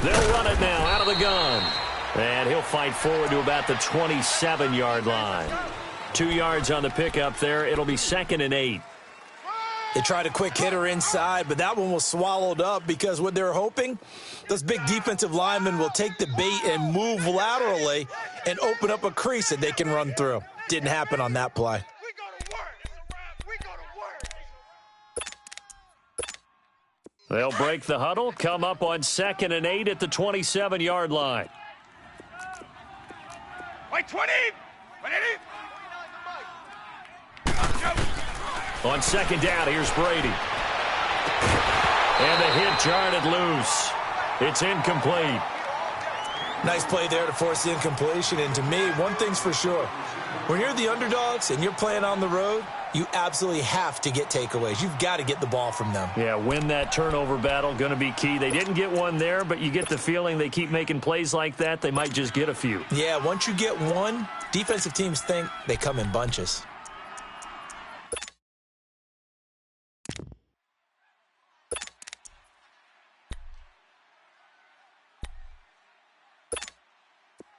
They'll run it now out of the gun. And he'll fight forward to about the 27-yard line. 2 yards on the pickup there. It'll be 2nd and 8. They tried a quick hitter inside, but that one was swallowed up because what they're hoping, those big defensive linemen will take the bait and move laterally and open up a crease that they can run through. Didn't happen on that play. They'll break the huddle, come up on 2nd and 8 at the 27-yard line. On 2nd down, here's Brady. And the hit jarred it loose. It's incomplete. Nice play there to force the incompletion. And to me, one thing's for sure. When you're the underdogs and you're playing on the road, you absolutely have to get takeaways. You've got to get the ball from them. Yeah, win that turnover battle, going to be key. They didn't get one there, but you get the feeling they keep making plays like that, they might just get a few. Yeah, once you get one, defensive teams think they come in bunches.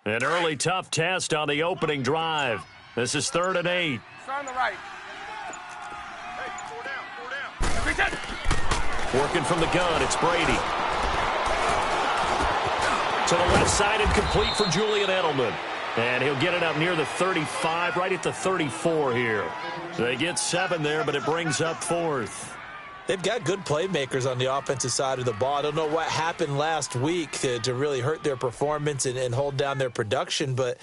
An early tough test on the opening drive. This is 3rd and 8. Start on the right. Working from the gun, it's Brady. To the left side and complete for Julian Edelman. And he'll get it up near the 35, right at the 34 here. They get 7 there, but it brings up 4th. They've got good playmakers on the offensive side of the ball. I don't know what happened last week to really hurt their performance and hold down their production, but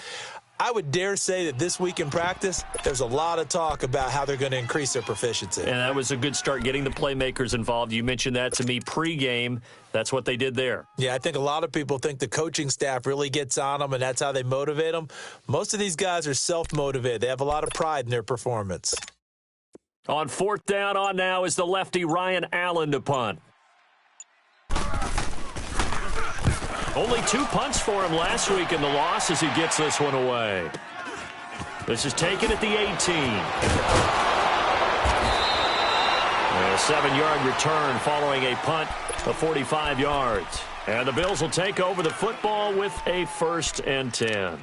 I would dare say that this week in practice, there's a lot of talk about how they're going to increase their proficiency. And that was a good start, getting the playmakers involved. You mentioned that to me pregame. That's what they did there. Yeah, I think a lot of people think the coaching staff really gets on them, and that's how they motivate them. Most of these guys are self-motivated. They have a lot of pride in their performance. On 4th down, on now is the lefty Ryan Allen to punt. Only 2 punts for him last week in the loss as he gets this one away. This is taken at the 18. A 7-yard return following a punt of 45 yards. And the Bills will take over the football with a 1st and 10.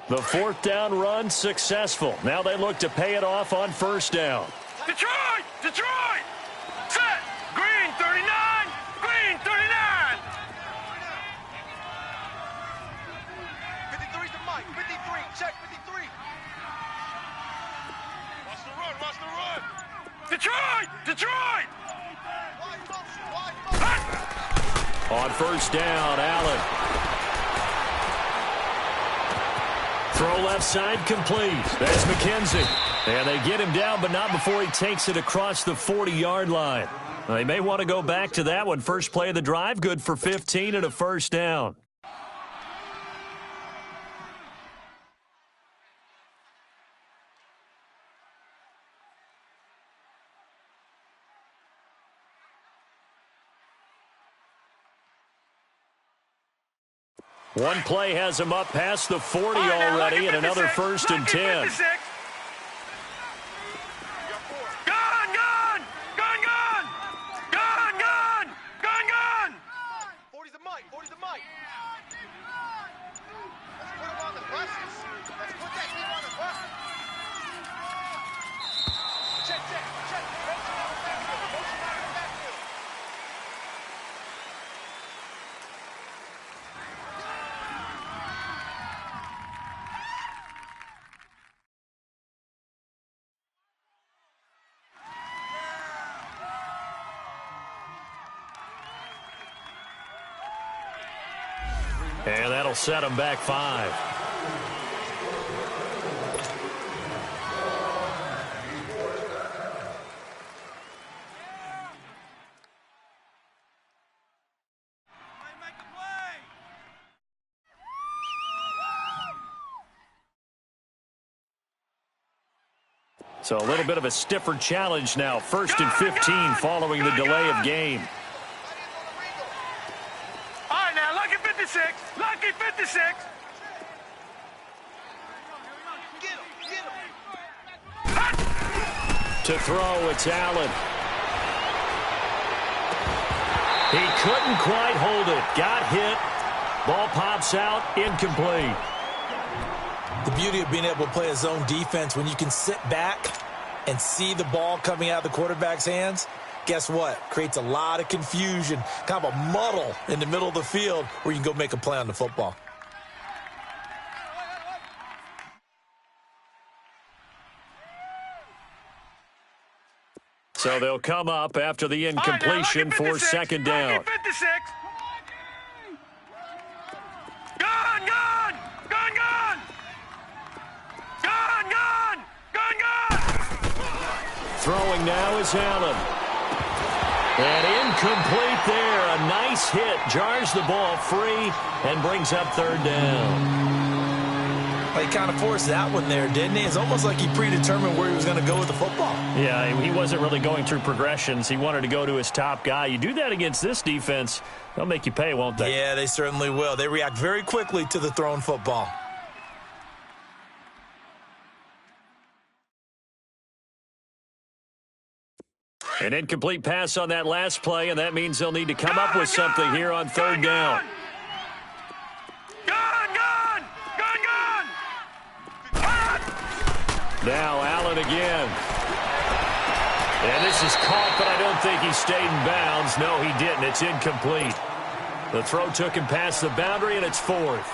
The 4th down run successful. Now they look to pay it off on 1st down. Detroit! Detroit! Set! Green 39! Green 39! 53's the mic. 53. Check 53. Watch the run. Watch the run. Detroit! Detroit! On 1st down, Allen. Throw left side complete. That's McKenzie. And they get him down, but not before he takes it across the 40-yard line. They may want to go back to that one. First play of the drive, good for 15 and a 1st down. One play has him up past the 40 already, and another 1st and 10. Gun, gun! Gun, gun! Gun, gun! Gun, gun! 40's the mic. 40's the mic. Let's put him on the buses. Let's put that team on the bus. Check, check, check. Motion out of the backfield. Motion out of the backfield. And that'll set him back 5. So a little bit of a stiffer challenge now. 1st and 15 following the delay of game. All right, now, lucky 56. Lucky 56. To throw, it's Allen. He couldn't quite hold it. Got hit. Ball pops out. Incomplete. The beauty of being able to play a zone defense when you can sit back and see the ball coming out of the quarterback's hands, guess what? Creates a lot of confusion, kind of a muddle in the middle of the field where you can go make a play on the football. So they'll come up after the incompletion for 2nd down. Lucky 56. Gun, gun, gun, gun. Gun, gun, gun, gun. Throwing now is Allen. And incomplete there. A nice hit. Jars the ball free and brings up 3rd down. Well, he kind of forced that one there, didn't he? It's almost like he predetermined where he was going to go with the football. Yeah, he wasn't really going through progressions. He wanted to go to his top guy. You do that against this defense, they'll make you pay, won't they? Yeah, they certainly will. They react very quickly to the thrown football. An incomplete pass on that last play, and that means they'll need to come up with something here on 3rd down. Now Allen again. And this is caught, but I don't think he stayed in bounds. No, he didn't. It's incomplete. The throw took him past the boundary, and it's 4th.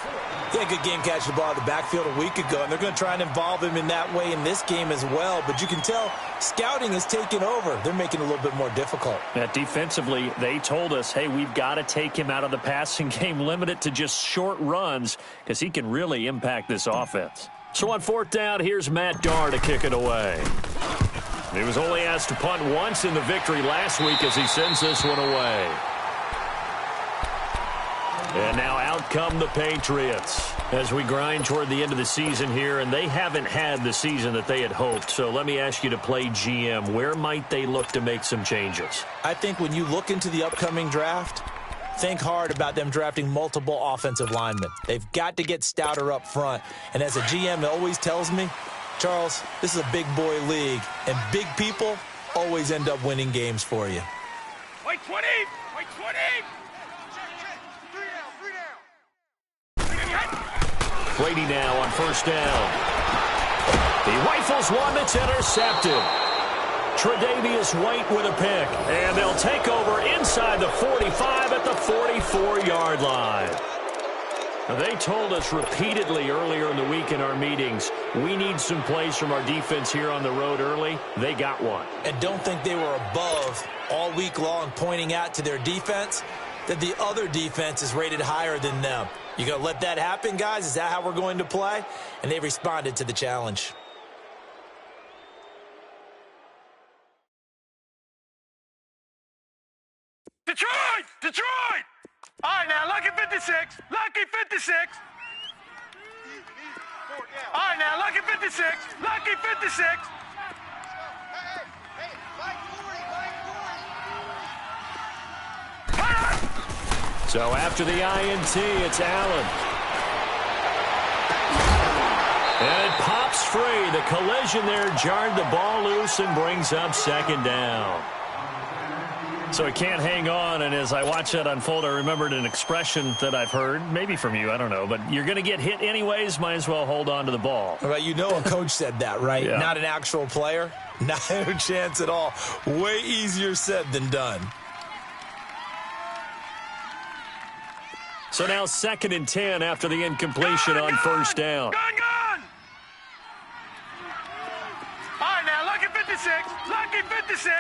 He had a good game catching the ball in the backfield a week ago, and they're going to try and involve him in that way in this game as well. But you can tell scouting is taking over. They're making it a little bit more difficult. Defensively, they told us, hey, we've got to take him out of the passing game, limit it to just short runs, because he can really impact this offense. So on 4th down, here's Matt Darr to kick it away. He was only asked to punt once in the victory last week as he sends this one away. And now out come the Patriots as we grind toward the end of the season here, and they haven't had the season that they had hoped. So let me ask you to play GM. Where might they look to make some changes? I think when you look into the upcoming draft, think hard about them drafting multiple offensive linemen. They've got to get stouter up front. And as a GM, it always tells me, Charles, this is a big boy league, and big people always end up winning games for you. Wait 20! Wait 20! Brady now on 1st down. He rifles one that's intercepted. Tre'Davious White with a pick. And they'll take over inside the 45 at the 44-yard line. Now, they told us repeatedly earlier in the week in our meetings, we need some plays from our defense here on the road early. They got one. And don't think they were above all week long pointing out to their defense that the other defense is rated higher than them. You going to let that happen, guys? Is that how we're going to play? And they responded to the challenge. Detroit! Detroit! All right, now, lucky 56. Lucky 56. All right, now, lucky 56. Lucky 56. So after the INT, it's Allen. And it pops free. The collision there jarred the ball loose and brings up 2nd down. So it can't hang on, and as I watch that unfold, I remembered an expression that I've heard, maybe from you, I don't know, but you're going to get hit anyways, might as well hold on to the ball. Well, you know a coach said that, right? Yeah. Not an actual player. Not a chance at all. Way easier said than done. So now 2nd and 10 after the incompletion on 1st down. Gun! All right, now, lucky 56. Lucky 56.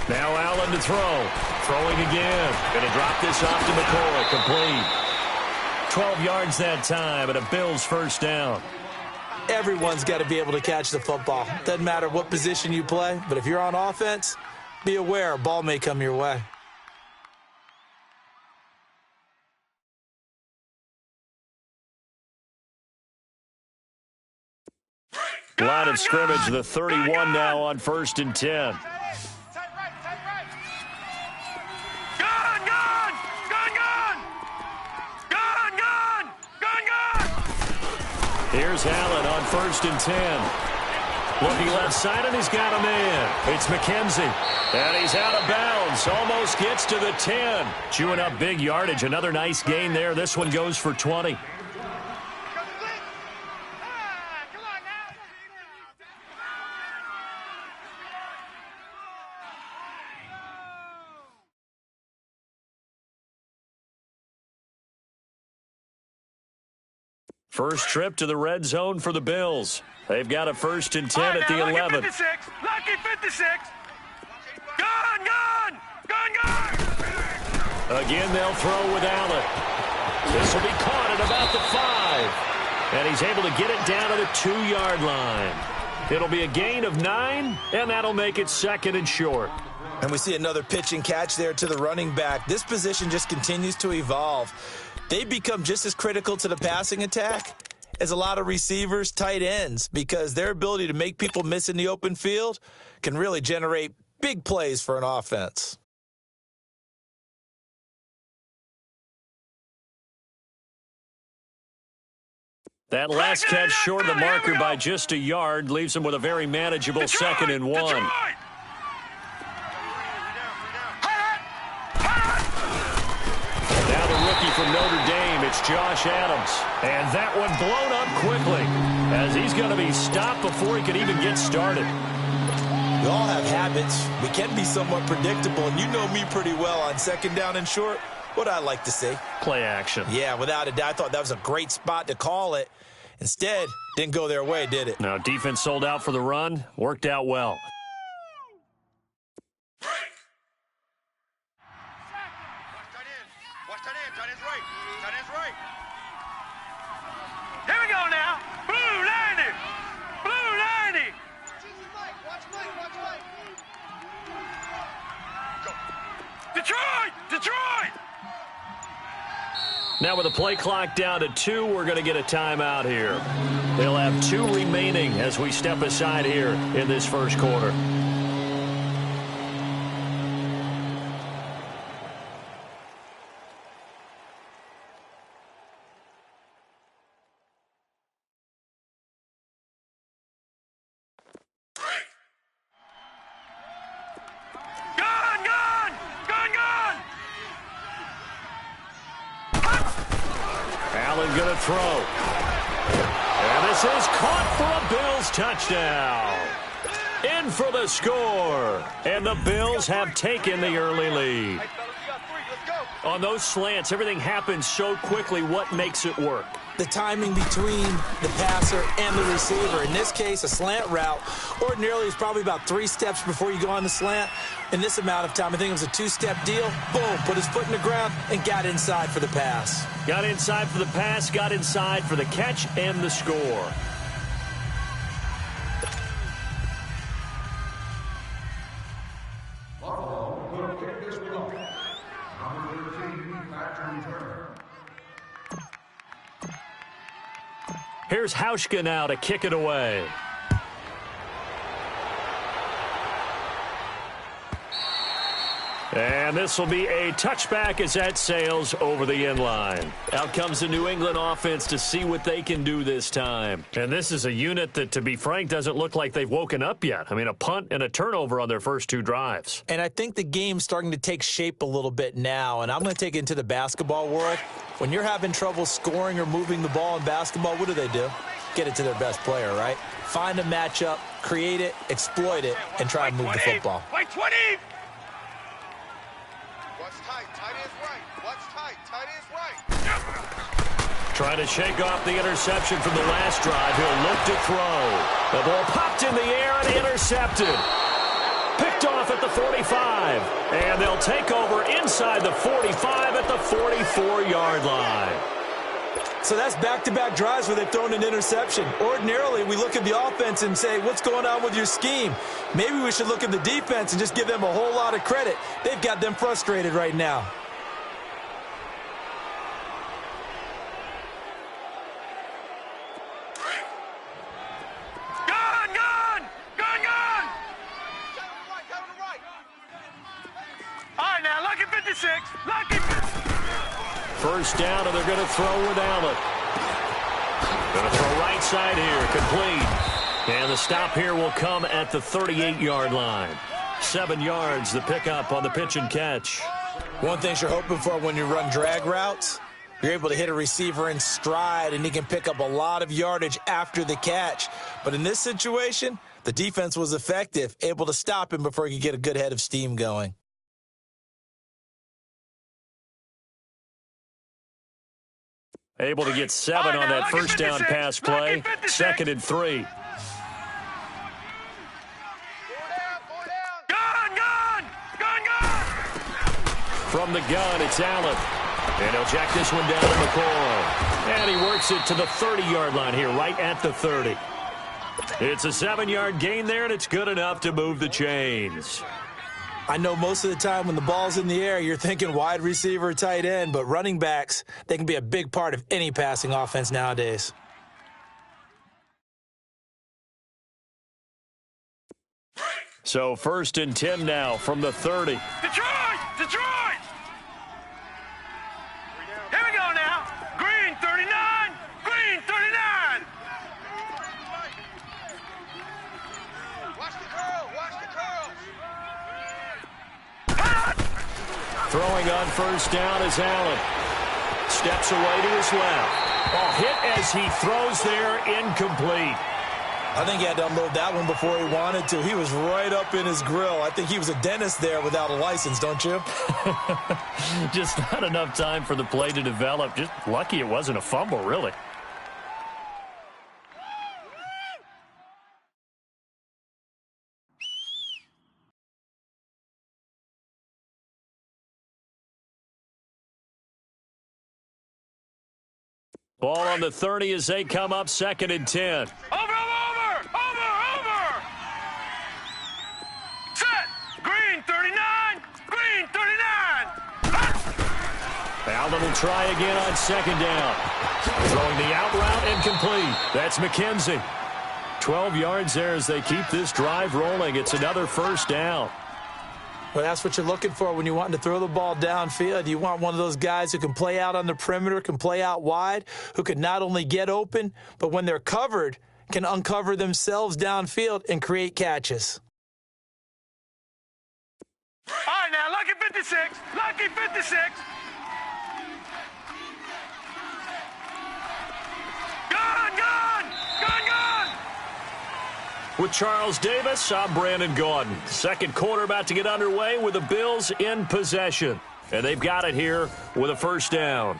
Now Allen to throw. Throwing again. Going to drop this off to McCoy. Complete. 12 yards that time and a Bills 1st down. Everyone's got to be able to catch the football. Doesn't matter what position you play, but if you're on offense, be aware a ball may come your way. Line of scrimmage, the 31 now on 1st and 10. Here's Allen on 1st and 10. Looking left side, and he's got a man. It's McKenzie. And he's out of bounds. Almost gets to the 10. Chewing up big yardage. Another nice gain there. This one goes for 20. First trip to the red zone for the Bills. They've got a 1st and 10 at the 11. Lucky 56. Lucky 56. Gun, gun. Gun, gun. Again, they'll throw with Allen. This will be caught at about the 5. And he's able to get it down to the 2-yard line. It'll be a gain of 9, and that'll make it 2nd and short. And we see another pitch and catch there to the running back. This position just continues to evolve. They become just as critical to the passing attack as a lot of receivers, tight ends, because their ability to make people miss in the open field can really generate big plays for an offense. That last catch short of the marker by just a yard leaves him with a very manageable 2nd and 1. From Notre Dame, it's Josh Adams. And that one blown up quickly as he's going to be stopped before he can even get started. We all have habits. We can be somewhat predictable, and you know me pretty well on 2nd down and short. What I like to see. Play action. Yeah, without a doubt. I thought that was a great spot to call it. Instead, didn't go their way, did it? No, defense sold out for the run. Worked out well. Here we go now. Blue 90. Blue 90. Detroit! Detroit! Now with the play clock down to 2, we're going to get a timeout here. They'll have 2 remaining as we step aside here in this first quarter. Going to throw. And this is caught for a Bills touchdown. In for the score. And the Bills have taken the early lead. On those slants, everything happens so quickly. What makes it work? The timing between the passer and the receiver. In this case, a slant route ordinarily is probably about 3 steps before you go on the slant. In this amount of time, I think it was a 2-step deal. Boom, put his foot in the ground and got inside for the pass. Got inside for the pass, got inside for the catch and the score. Here's Hauschka now to kick it away. And this will be a touchback as that sails over the end line. Out comes the New England offense to see what they can do this time. And this is a unit that, to be frank, doesn't look like they've woken up yet. I mean, a punt and a turnover on their first 2 drives. And I think the game's starting to take shape a little bit now. And I'm going to take it into the basketball world. When you're having trouble scoring or moving the ball in basketball, what do? Get it to their best player, right? Find a matchup, create it, exploit it, and try and move the football. Wait, 20! Trying to shake off the interception from the last drive. He'll look to throw. The ball popped in the air and intercepted. Picked off at the 45. And they'll take over inside the 45 at the 44-yard line. So that's back-to-back drives where they've thrown an interception. Ordinarily, we look at the offense and say, what's going on with your scheme? Maybe we should look at the defense and just give them a whole lot of credit. They've got them frustrated right now. first down, and they're going to throw with Allen. Going to throw right side here, complete. And the stop here will come at the 38-yard line. 7 yards, the pickup on the pitch and catch. One thing you're hoping for when you run drag routes, you're able to hit a receiver in stride, and he can pick up a lot of yardage after the catch. But in this situation, the defense was effective, able to stop him before he could get a good head of steam going. Able to get 7 on that first down pass play. 2nd and 3. From the gun, it's Allen. And he'll jack this one down to McCoy. And he works it to the 30-yard line here, right at the 30. It's a 7-yard gain there, and it's good enough to move the chains. I know most of the time when the ball's in the air, you're thinking wide receiver, tight end, but running backs, they can be a big part of any passing offense nowadays. So 1st and 10 now from the 30. Detroit! Detroit! Here we go now. Green 39. Green 39. Watch the curl. Watch the curl. Throwing on first down is Allen. Steps away to his left. Ball hit as he throws there, incomplete. I think he had to unload that one before he wanted to. He was right up in his grill. I think he was a dentist there without a license, don't you? Just not enough time for the play to develop. Just lucky it wasn't a fumble, really. Ball on the 30 as they come up 2nd and 10. Over. Set. Green 39. Green 39. Allen will try again on 2nd down. Throwing the out route and complete. That's McKenzie. 12 yards there as they keep this drive rolling. It's another first down. Well, that's what you're looking for when you want to throw the ball downfield. You want one of those guys who can play out on the perimeter, can play out wide, who can not only get open, but when they're covered, can uncover themselves downfield and create catches. All right, now, lucky 56. Lucky 56. Gun. With Charles Davis, I'm Brandon Gaudin. Second quarter about to get underway with the Bills in possession. And they've got it here with a first down.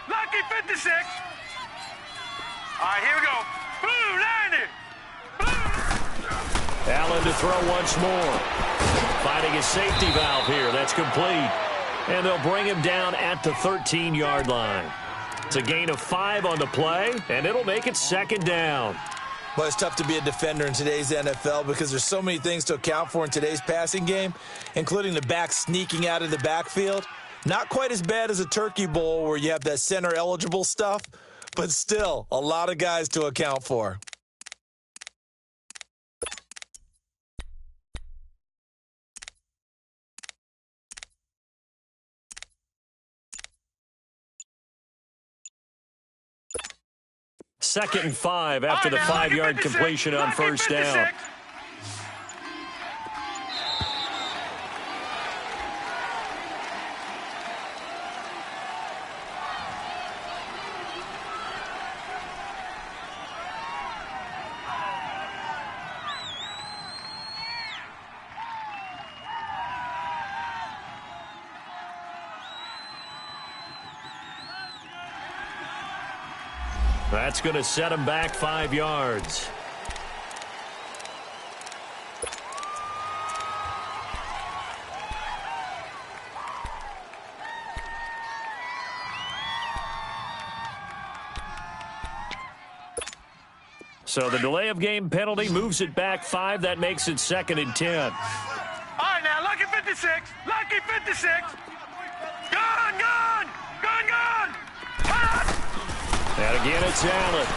Lucky 56. All right, here we go. Blue 90. Allen to throw once more. Finding his safety valve here. That's complete. And they'll bring him down at the 13-yard line. It's a gain of 5 on the play, and it'll make it 2nd down. Well, it's tough to be a defender in today's NFL because there's so many things to account for in today's passing game, including the back sneaking out of the backfield. Not quite as bad as a turkey bowl where you have that center-eligible stuff, but still a lot of guys to account for. Second and 5 after the 5-yard completion on first down. That's going to set him back 5 yards. So the delay of game penalty moves it back 5. That makes it 2nd and 10. All right, now, lucky 56. Lucky 56. Gun, gun. Gun, gun. And again, it's Allen.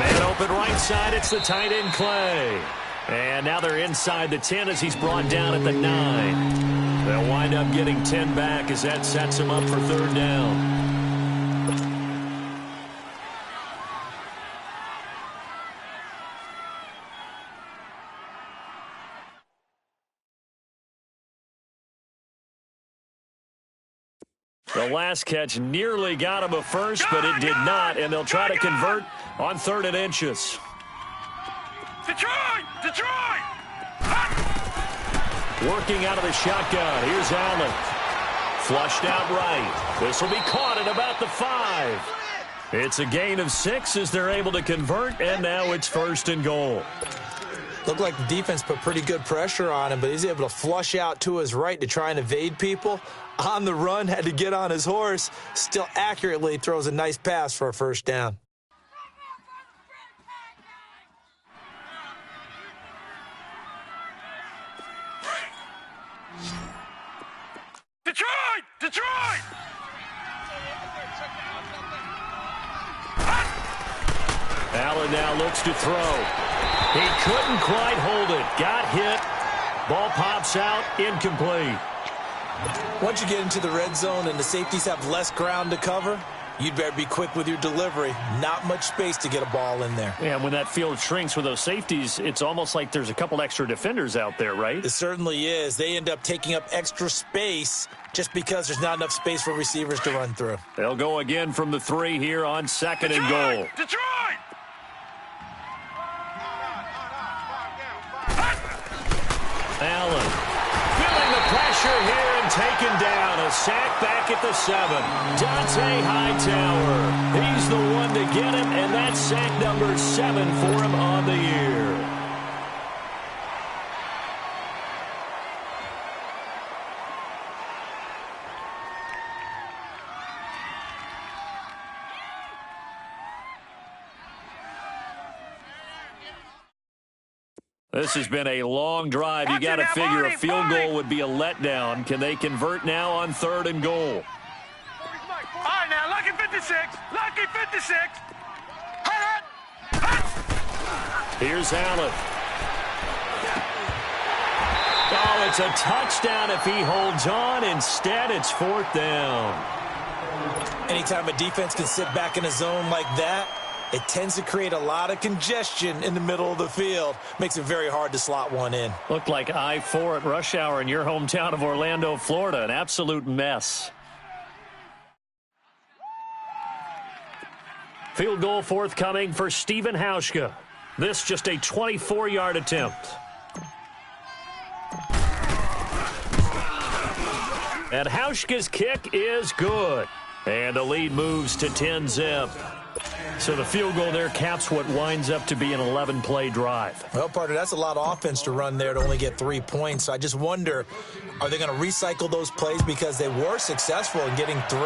Man open right side. It's the tight end, Clay. And now they're inside the 10 as he's brought down at the 9. They'll wind up getting 10 back as that sets him up for 3rd down. The last catch nearly got him a first, but it did not, and they'll try to convert on 3rd and inches. Detroit! Detroit! Working out of the shotgun. Here's Allen. Flushed out right. This will be caught at about the 5. It's a gain of 6 as they're able to convert, and now it's 1st and goal. Looked like the defense put pretty good pressure on him, but he's able to flush out to his right to try and evade people. On the run, had to get on his horse. Still accurately throws a nice pass for a 1st down. Detroit! Detroit! Allen now looks to throw. He couldn't quite hold it. Got hit. Ball pops out. Incomplete. Once you get into the red zone and the safeties have less ground to cover, you'd better be quick with your delivery. Not much space to get a ball in there. Yeah, when that field shrinks with those safeties, it's almost like there's a couple extra defenders out there, right? It certainly is. They end up taking up extra space just because there's not enough space for receivers to run through. They'll go again from the 3 here on 2nd and goal. Detroit! Allen feeling the pressure here and taken down. A sack back at the 7. Dante Hightower. He's the one to get him, and that's sack number 7 for him on the year. This has been a long drive. You got to figure a field goal would be a letdown. Can they convert now on 3rd and goal? All right, now, lucky 56. Lucky 56. Here's Allen. Oh, it's a touchdown if he holds on. Instead, it's 4th down. Anytime a defense can sit back in a zone like that, it tends to create a lot of congestion in the middle of the field. Makes it very hard to slot one in. Looked like I-4 at rush hour in your hometown of Orlando, Florida. An absolute mess. Field goal forthcoming for Stephen Hauschka. This just a 24-yard attempt. And Hauschka's kick is good. And the lead moves to 10-zip. So the field goal there caps what winds up to be an 11-play drive. Well, partner, that's a lot of offense to run there to only get 3 points. So I just wonder, are they going to recycle those plays because they were successful in getting 3?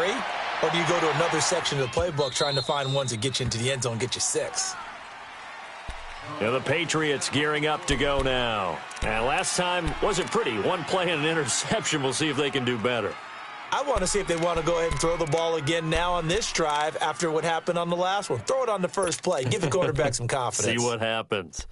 Or do you go to another section of the playbook trying to find ones that get you into the end zone and get you 6? Yeah, the Patriots gearing up to go now. And last time wasn't pretty. 1 play and an interception. We'll see if they can do better. I want to see if they want to go ahead and throw the ball again now on this drive after what happened on the last one. Throw it on the first play. Give the quarterback some confidence. See what happens.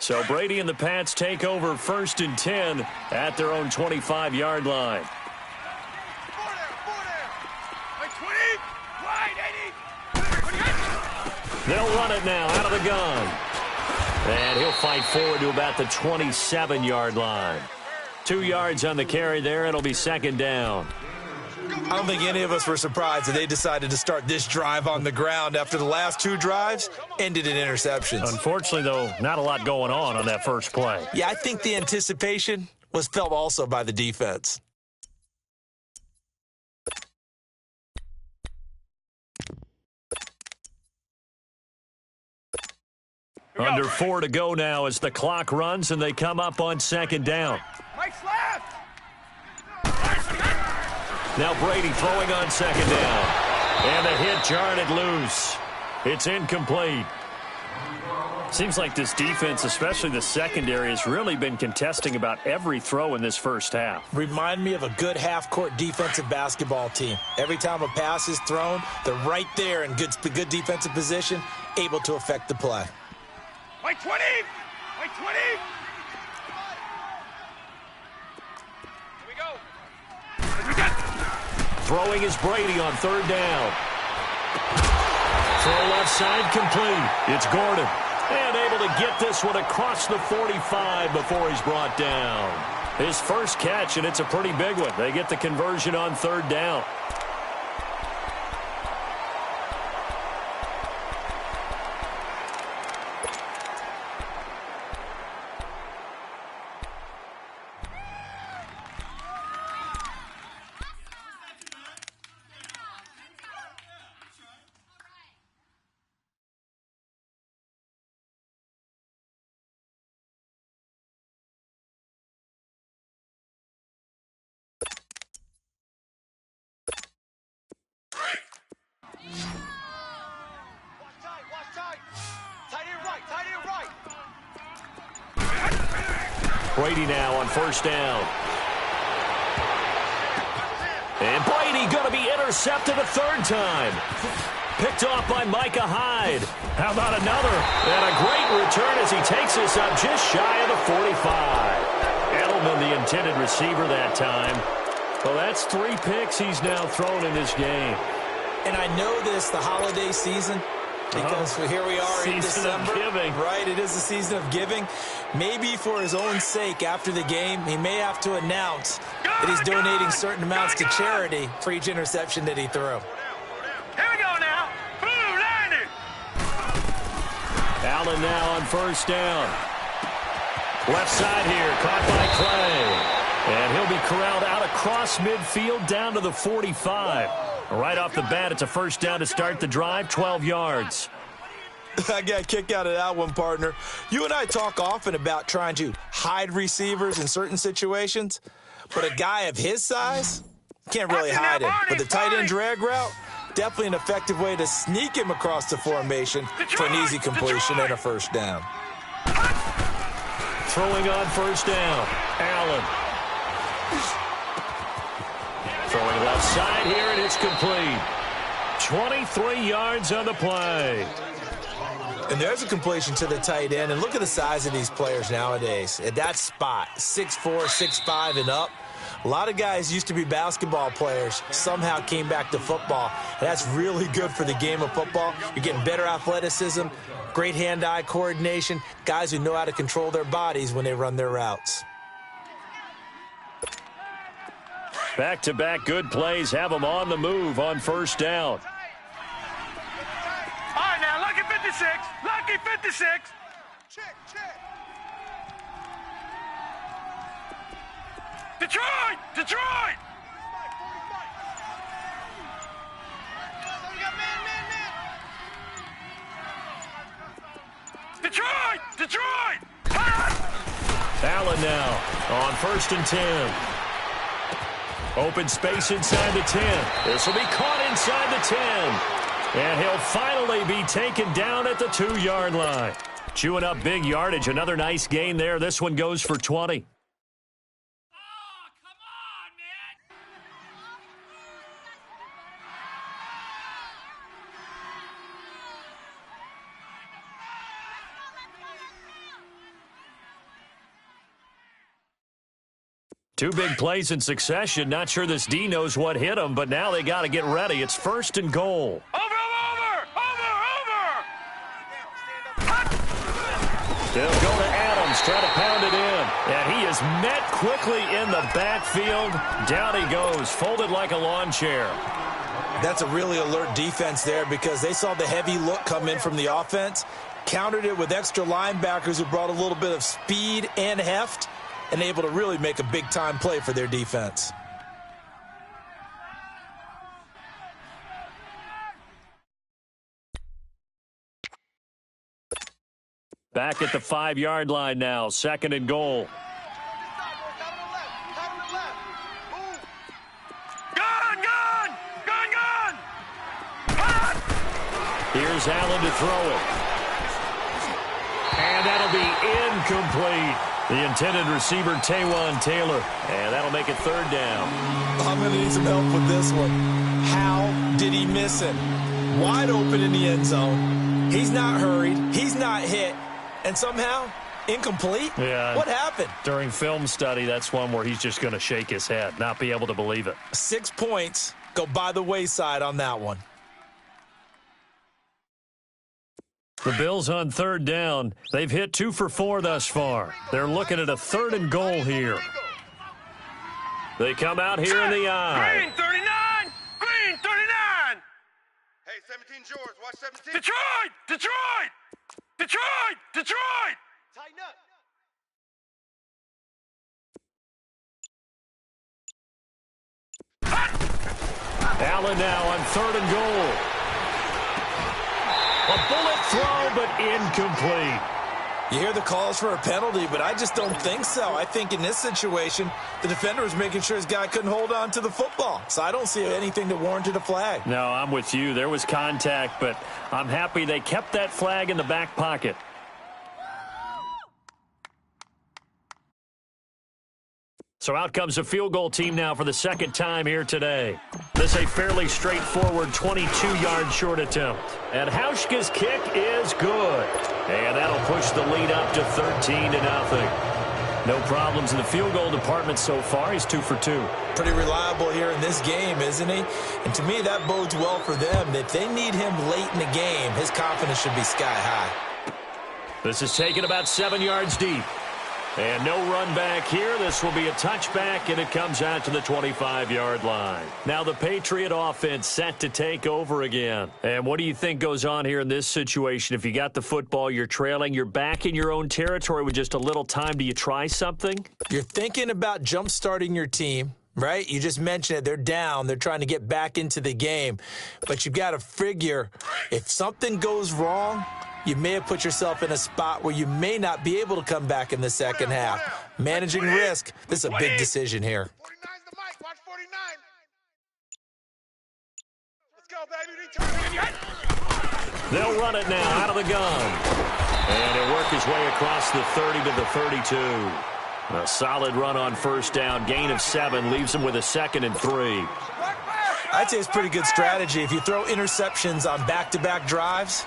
So Brady and the Pats take over 1st and 10 at their own 25-yard line. They'll run it now out of the gun. And he'll fight forward to about the 27-yard line. 2 yards on the carry there. It'll be 2nd down. I don't think any of us were surprised that they decided to start this drive on the ground after the last 2 drives ended in interceptions. Unfortunately, though, not a lot going on that first play. Yeah, I think the anticipation was felt also by the defense. Under 4 to go now as the clock runs and they come up on second down. Mike's left. Now Brady throwing on second down. And the hit jarred it loose. It's incomplete. Seems like this defense, especially the secondary, has really been contesting about every throw in this first half. Remind me of a good half-court defensive basketball team. Every time a pass is thrown, they're right there in good defensive position, able to affect the play. Mike 20. Mike 20. Here we go. Throwing is Brady on third down. Throw left side complete. It's Gordon. And able to get this one across the 45 before he's brought down. His first catch, and it's a pretty big one. They get the conversion on third down. Brady now on first down. And Brady going to be intercepted a third time. Picked off by Micah Hyde. How about another? And a great return as he takes us up just shy of the 45. Edelman, the intended receiver that time. Well, that's 3 picks he's now thrown in this game. And I know this, the holiday season, because here we are in December. Season of giving. Right, it is the season of giving. Maybe for his own sake after the game, he may have to announce that he's donating certain amounts to charity for each interception that he threw. Here we go now. Boom, landed. Allen now on first down. Left side here, caught by Clay. And he'll be corralled out across midfield down to the 45. Right off the bat, it's a first down to start the drive, 12 yards. I got a kick out of that one, partner. You and I talk often about trying to hide receivers in certain situations, but a guy of his size can't really hide him. But the tight end drag route, definitely an effective way to sneak him across the formation for an easy completion and a first down. Throwing on first down, Allen. Throwing left side here, and it's complete. 23 yards on the play. And there's a completion to the tight end. And look at the size of these players nowadays. At that spot, 6'4", 6'5", and up. A lot of guys used to be basketball players, somehow came back to football. And that's really good for the game of football. You're getting better athleticism, great hand-eye coordination, guys who know how to control their bodies when they run their routes. Back-to-back good plays have them on the move on first down. All right, now, lucky 56. Lucky 56. Check. Detroit! Detroit! Allen now on 1st and 10. Open space inside the 10. This will be caught inside the 10. And he'll finally be taken down at the 2-yard line. Chewing up big yardage. Another nice gain there. This one goes for 20. Two big plays in succession. Not sure this D knows what hit him, but now they got to get ready. It's 1st and goal. Over! They'll go to Adams, try to pound it in. And he is met quickly in the backfield. Down he goes, folded like a lawn chair. That's a really alert defense there because they saw the heavy look come in from the offense, countered it with extra linebackers who brought a little bit of speed and heft, and able to really make a big-time play for their defense. Back at the 5-yard line now, 2nd and goal. Here's Allen to throw it. And that'll be incomplete. The intended receiver, Taywan Taylor. And that'll make it 3rd down. I'm going to need some help with this one. How did he miss him? Wide open in the end zone. He's not hurried. He's not hit. And somehow, incomplete? Yeah. What happened? During film study, that's one where he's just going to shake his head, not be able to believe it. 6 points go by the wayside on that one. The Bills on 3rd down. They've hit 2 for 4 thus far. They're looking at a 3rd and goal here. They come out here in the eye. Green 39! Green 39! Hey, 17 George, watch 17. Detroit! Detroit! Detroit! Detroit! Tighten up. Allen now on 3rd and goal. A bullet throw, but incomplete. You hear the calls for a penalty, but I just don't think so. I think in this situation, the defender was making sure his guy couldn't hold on to the football. So I don't see anything that warranted a flag. No, I'm with you. There was contact, but I'm happy they kept that flag in the back pocket. So out comes a field goal team now for the 2nd time here today. This is a fairly straightforward 22-yard short attempt. And Hauschka's kick is good. And that'll push the lead up to 13-0. No problems in the field goal department so far. He's 2 for 2. Pretty reliable here in this game, isn't he? And to me, that bodes well for them. If they need him late in the game, his confidence should be sky high. This is taken about 7 yards deep. And no run back here. This will be a touchback, and it comes out to the 25-yard line. Now the Patriot offense set to take over again. And what do you think goes on here in this situation? If you got the football, you're trailing, you're back in your own territory with just a little time. Do you try something? You're thinking about jump-starting your team, right? You just mentioned it. They're down. They're trying to get back into the game. But you've got to figure if something goes wrong, you may have put yourself in a spot where you may not be able to come back in the second half. Managing risk, this is a big decision here. 49's the mic. Watch 49. Let's go, baby. They'll run it now out of the gun. And he'll work his way across the 30 to the 32. A solid run on 1st down. Gain of 7 leaves him with a 2nd and 3. I'd say it's pretty good strategy. If you throw interceptions on back-to-back drives,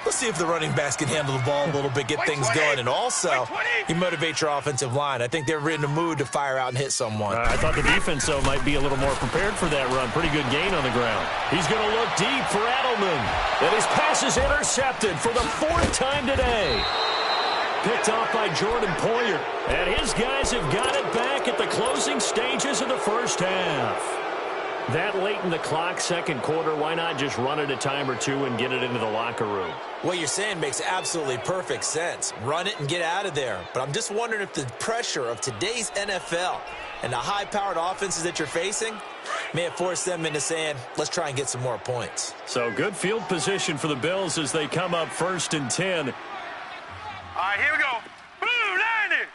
let's see if the running backs can handle the ball a little bit, get things going, and also you motivate your offensive line. I think they're in the mood to fire out and hit someone. I thought the defense, though, might be a little more prepared for that run. Pretty good gain on the ground. He's going to look deep for Edelman. And his pass is intercepted for the 4th time today. Picked off by Jordan Poyer. And his guys have got it back at the closing stages of the 1st half. That late in the clock, 2nd quarter, why not just run it a time or two and get it into the locker room? What you're saying makes absolutely perfect sense. Run it and get out of there. But I'm just wondering if the pressure of today's NFL and the high-powered offenses that you're facing may have forced them into saying, let's try and get some more points. So good field position for the Bills as they come up 1st and 10. All right, here we go. Blue 90.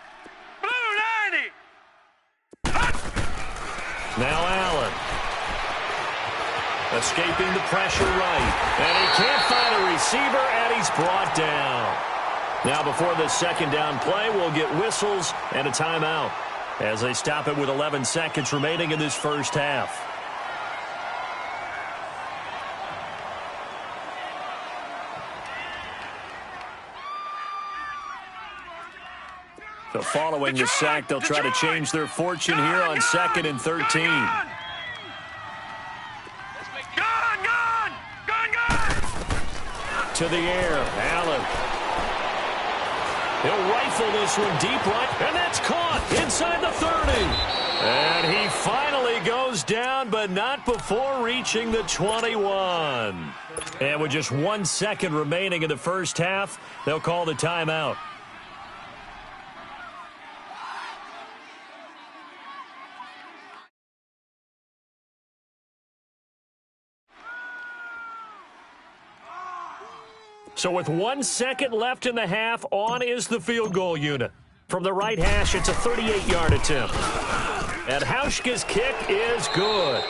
Blue 90. Now Allen. Escaping the pressure right. And he can't find a receiver, and he's brought down. Now before the 2nd down play, we'll get whistles and a timeout as they stop it with 11 seconds remaining in this 1st half. So following the sack, they'll try to change their fortune here on 2nd and 13. To the air, Allen. He'll rifle this one deep right, and that's caught inside the 30. And he finally goes down, but not before reaching the 21. And with just 1 second remaining in the 1st half, they'll call the timeout. So with 1 second left in the half, on is the field goal unit. From the right hash, it's a 38-yard attempt. And Hauschka's kick is good.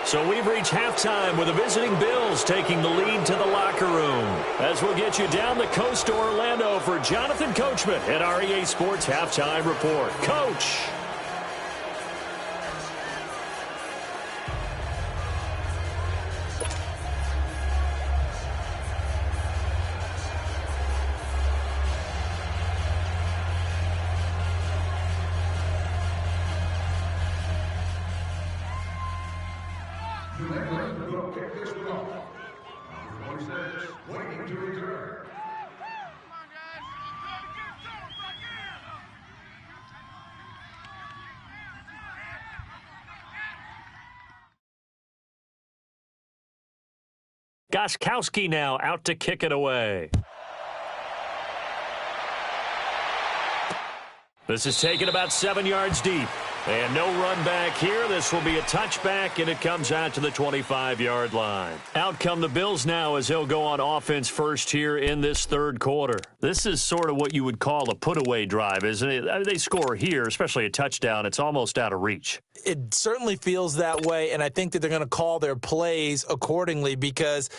So we've reached halftime with the visiting Bills taking the lead to the locker room. As we'll get you down the coast to Orlando for Jonathan Coachman at REA Sports Halftime Report. Coach. Will kick this one off. Number 26, waiting to return. Gostkowski now out to kick it away. This is taken about 7 yards deep. And no run back here. This will be a touchback, and it comes out to the 25-yard line. Out come the Bills now as they'll go on offense first here in this third quarter. This is sort of what you would call a put-away drive, isn't it? I mean, they score here, especially a touchdown. It's almost out of reach. It certainly feels that way, and I think that they're going to call their plays accordingly because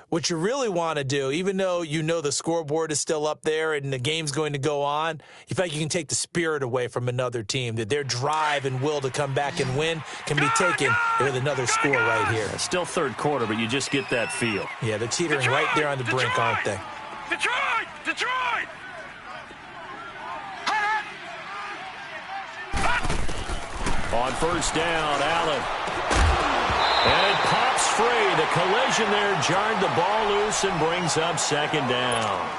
what you really want to do, even though you know the scoreboard is still up there and the game's going to go on, you feel like you can take the spirit away from another team, that their drive and will to come back and win can be taken with another score right here. It's still third quarter, but you just get that feel. Yeah, they're teetering right there on the brink, aren't they? Detroit! Detroit! On first down, Allen. And it pops free. The collision there jarred the ball loose and brings up second down.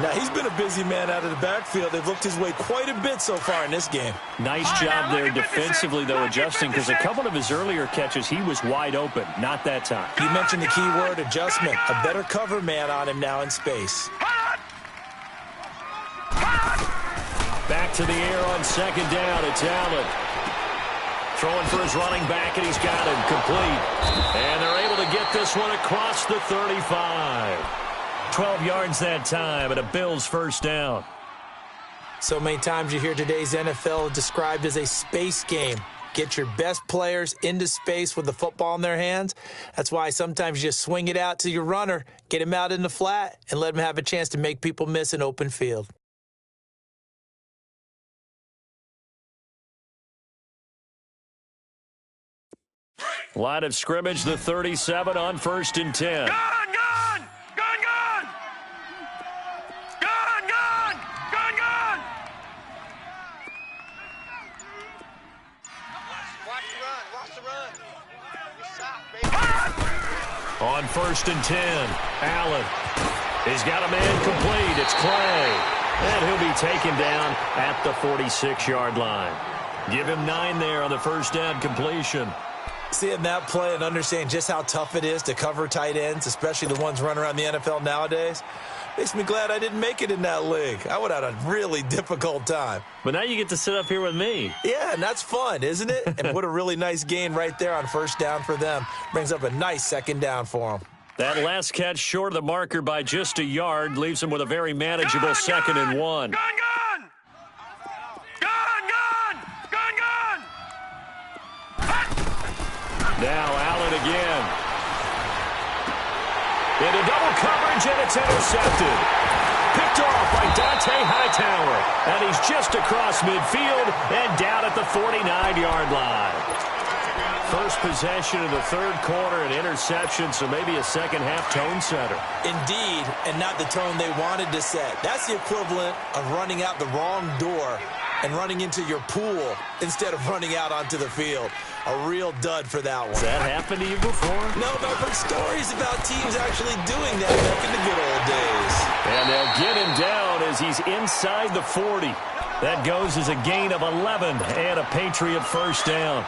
Now, he's been a busy man out of the backfield. They've looked his way quite a bit so far in this game. Nice job there defensively, though, adjusting, because a couple of his earlier catches, he was wide open. Not that time. You mentioned the key word, adjustment. A better cover man on him now in space. Back to the air on second down. It's Allen. Throwing for his running back, and he's got him complete. And they're able to get this one across the 35. 12 yards that time, and a Bills first down. So many times you hear today's NFL described as a space game. Get your best players into space with the football in their hands. That's why sometimes you just swing it out to your runner, get him out in the flat, and let him have a chance to make people miss an open field. Line of scrimmage, the 37 on first and 10. Gone! Gone! Gone! Gone! Gone! Gone! Gone! Gone! Watch the run. Watch the run. Good shot, baby. On first and 10, Allen. He's got a man complete. It's Clay. And he'll be taken down at the 46-yard line. Give him 9 there on the first down completion. Seeing that play and understanding just how tough it is to cover tight ends, especially the ones running around the NFL nowadays, makes me glad I didn't make it in that league. I would have had a really difficult time. But now you get to sit up here with me. Yeah, and that's fun, isn't it? And what a really nice gain right there on first down for them. Brings up a nice second down for them. That last catch short of the marker by just a yard leaves them with a very manageable second and 1. Gone! Gone! Gone! Gone! Gone! Gone! Now Allen again. Into double coverage, and it's intercepted. Picked off by Dante Hightower. And he's just across midfield and down at the 49-yard line. First possession of the third quarter, an interception, so maybe a second-half tone setter. Indeed, and not the tone they wanted to set. That's the equivalent of running out the wrong door and running into your pool instead of running out onto the field. A real dud for that one. Has that happened to you before? No, but I've heard stories about teams actually doing that back in the good old days. And they'll get him down as he's inside the 40. That goes as a gain of 11 and a Patriot first down.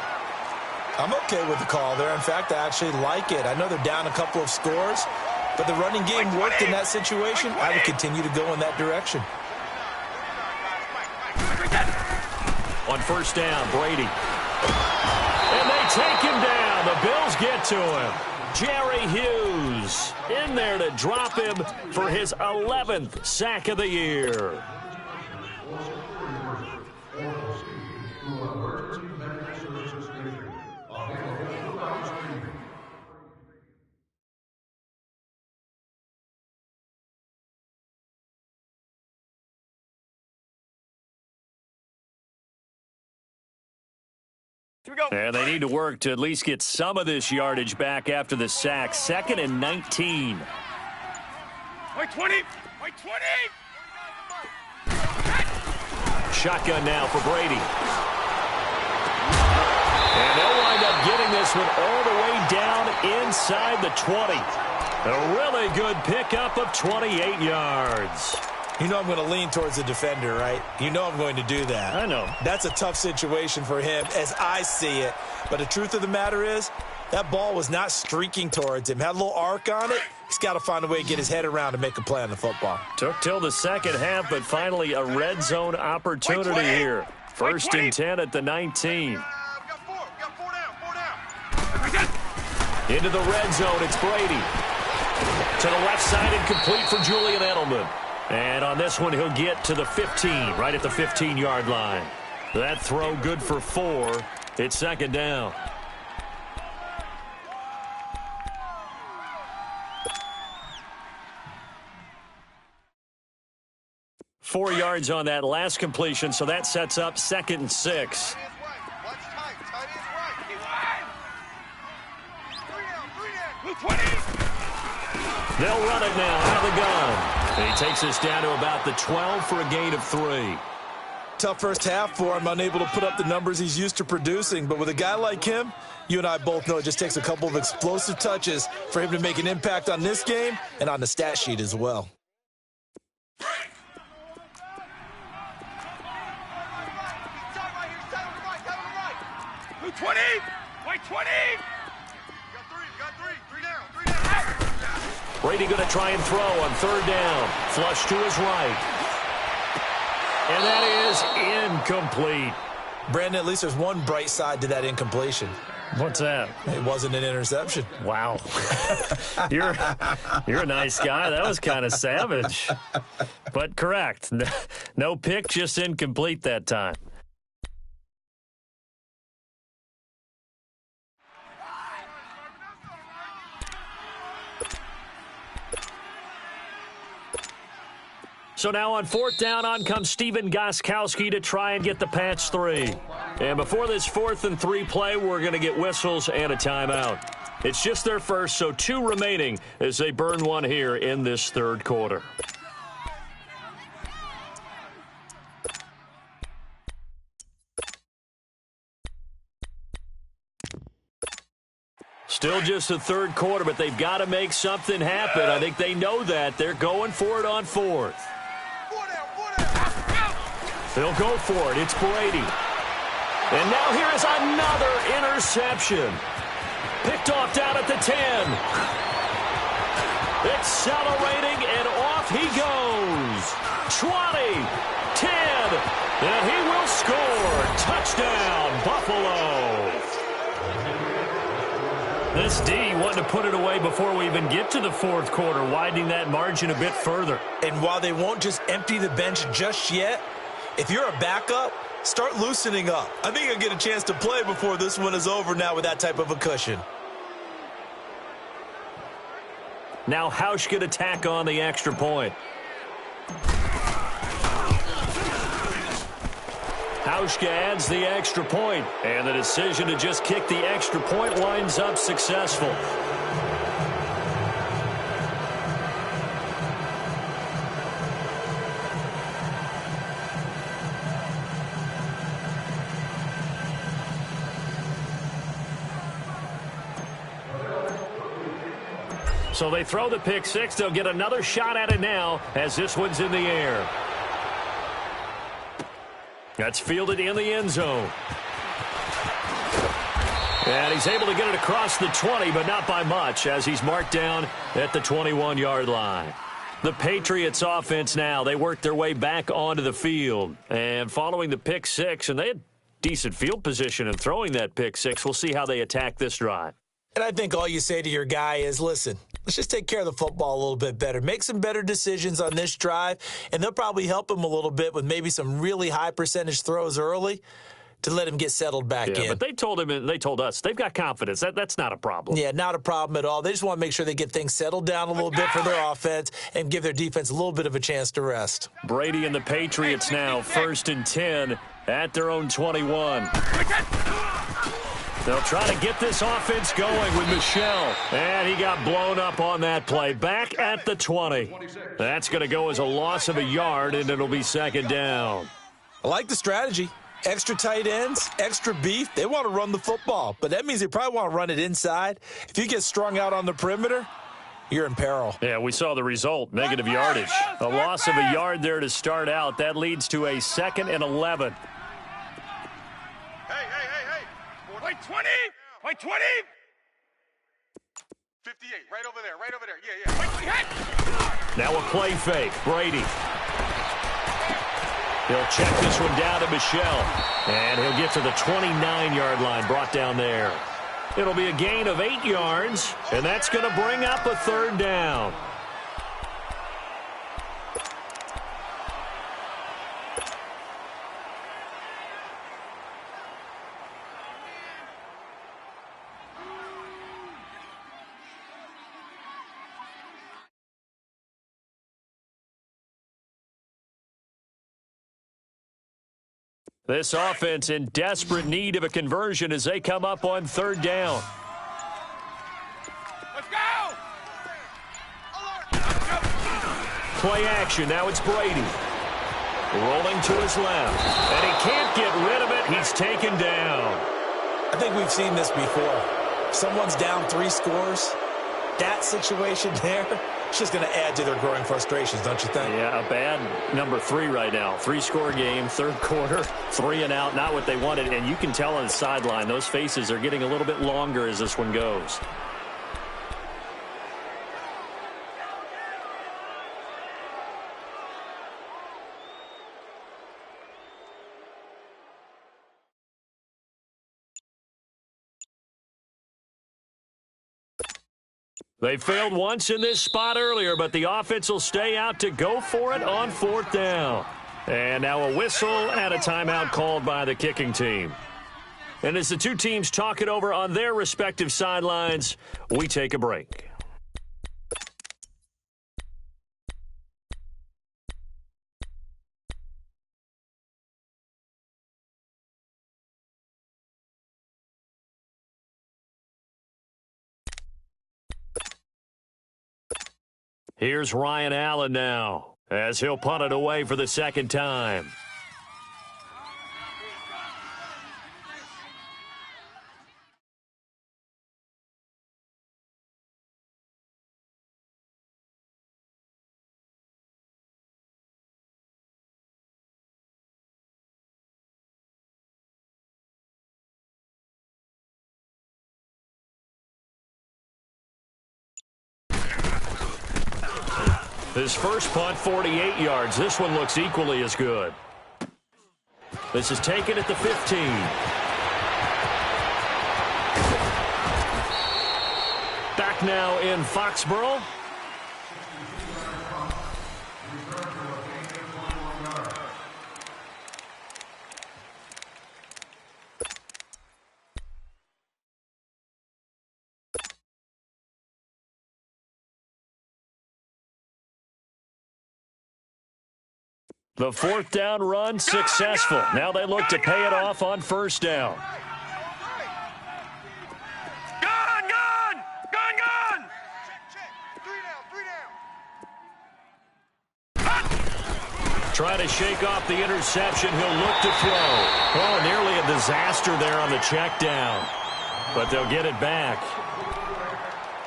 I'm okay with the call there. In fact, I actually like it. I know they're down a couple of scores, but the running game worked in that situation. I would continue to go in that direction. On first down, Brady. And they take him down. The Bills get to him. Jerry Hughes in there to drop him for his 11th sack of the year. And they need to work to at least get some of this yardage back after the sack. 2nd and 19. Wait, 20! Wait, 20! Shotgun now for Brady. And they'll wind up getting this one all the way down inside the 20. A really good pickup of 28 yards. You know I'm going to lean towards the defender, right? You know I'm going to do that. I know. That's a tough situation for him as I see it. But the truth of the matter is, that ball was not streaking towards him. Had a little arc on it. He's got to find a way to get his head around and make a play on the football. Took till the second half, but finally a red zone opportunity here. 1st and 10 at the 19. We got four down. Into the red zone, it's Brady. To the left side and complete for Julian Edelman. And on this one, he'll get to the 15, right at the 15-yard line. That throw good for 4. It's 2nd down. Four yards on that last completion, so that sets up 2nd and 6. They'll run it now out of the gun. And he takes us down to about the 12 for a gain of 3. Tough first half for him, unable to put up the numbers he's used to producing. But with a guy like him, you and I both know it just takes a couple of explosive touches for him to make an impact on this game and on the stat sheet as well. Wait, 20! Wait, 20! Got three down. Brady going to try and throw on 3rd down. Flush to his right. And that is incomplete. Brandon, at least there's one bright side to that incompletion. What's that? It wasn't an interception. Wow. You're a nice guy. That was kind of savage. But correct. No pick, just incomplete that time. So now on 4th down, on comes Steven Gostkowski to try and get the patch 3. And before this 4th and 3 play, we're going to get whistles and a timeout. It's just their first, so 2 remaining as they burn one here in this 3rd quarter. Still just the 3rd quarter, but they've got to make something happen. I think they know that. They're going for it on 4th. They'll go for it. It's Brady. And now here is another interception. Picked off down at the 10. Accelerating, and off he goes. 20, 10, and he will score. Touchdown, Buffalo. This D wanting to put it away before we even get to the 4th quarter, widening that margin a bit further. And while they won't just empty the bench just yet, if you're a backup, start loosening up. I think you'll get a chance to play before this one is over now with that type of a cushion. Now Hausch going to tack on the extra point. Hauschka adds the extra point, and the decision to just kick the extra point winds up successful. So they throw the pick 6. They'll get another shot at it now as this one's in the air. That's fielded in the end zone. And he's able to get it across the 20, but not by much, as he's marked down at the 21-yard line. The Patriots offense now, they work their way back onto the field. And following the pick 6, and they had decent field position in throwing that pick 6, we'll see how they attack this drive. And I think all you say to your guy is, listen, let's just take care of the football a little bit better. Make some better decisions on this drive, and they'll probably help him a little bit with maybe some really high percentage throws early to let him get settled back in. But they told him, and they told us, they've got confidence. That's not a problem. Yeah, not a problem at all. They just want to make sure they get things settled down a little bit for their offense and give their defense a little bit of a chance to rest. Brady and the Patriots now 1st and 10 at their own 21. They'll try to get this offense going with Michel. And he got blown up on that play. Back at the 20. That's going to go as a loss of a yard, and it'll be 2nd down. I like the strategy. Extra tight ends, extra beef. They want to run the football, but that means they probably want to run it inside. If you get strung out on the perimeter, you're in peril. Yeah, we saw the result, negative yardage. A loss of a yard there to start out. That leads to a 2nd and 11. Hey. Play 20. Play 20. 58, right over there. Yeah. Now a play fake. Brady. He'll check this one down to Michel. And he'll get to the 29-yard line, brought down there. It'll be a gain of 8 yards, and that's going to bring up a 3rd down. This offense in desperate need of a conversion as they come up on 3rd down. Let's go. Play action. Now it's Brady. Rolling to his left. And he can't get rid of it. He's taken down. I think we've seen this before. Someone's down 3 scores. That situation there, it's just going to add to their growing frustrations, don't you think? Yeah, a bad number 3 right now. 3-score game, 3rd quarter, 3 and out, not what they wanted. And you can tell on the sideline, those faces are getting a little bit longer as this one goes. They failed once in this spot earlier, but the offense will stay out to go for it on 4th down. And now a whistle and a timeout called by the kicking team. And as the two teams talk it over on their respective sidelines, we take a break. Here's Ryan Allen now, as he'll punt it away for the 2nd time. His first punt, 48 yards. This one looks equally as good. This is taken at the 15. Back now in Foxborough. The 4th down run successful. Now they look to pay it off on 1st down. Gun! Check. 3 down. Trying to shake off the interception. He'll look to throw. Oh, nearly a disaster there on the check down. But they'll get it back.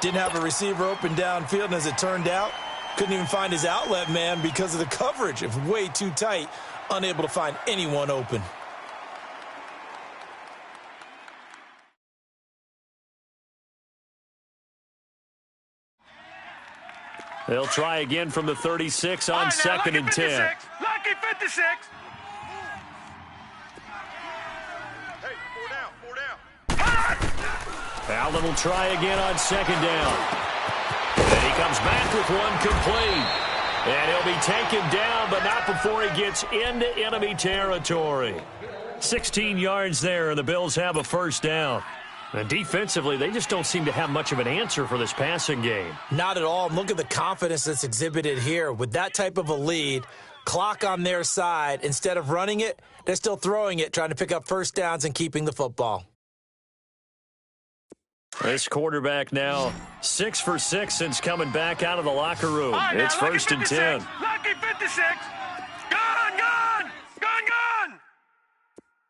Didn't have a receiver open downfield, and as it turned out, couldn't even find his outlet man because of the coverage. It was way too tight, unable to find anyone open. They'll try again from the 36 on 2nd and 10. Lucky 56. Hey, 4 down. Allen will try again on second down. And he comes back with one complete. And he'll be taken down, but not before he gets into enemy territory. 16 yards there, and the Bills have a first down. And defensively, they just don't seem to have much of an answer for this passing game. Not at all. Look at the confidence that's exhibited here. With that type of a lead, clock on their side, instead of running it, they're still throwing it, trying to pick up first downs and keeping the football. This quarterback now 6 for 6 since coming back out of the locker room. Right, it's now, first and 10. Lucky 56. Gone, gone, gone, gone.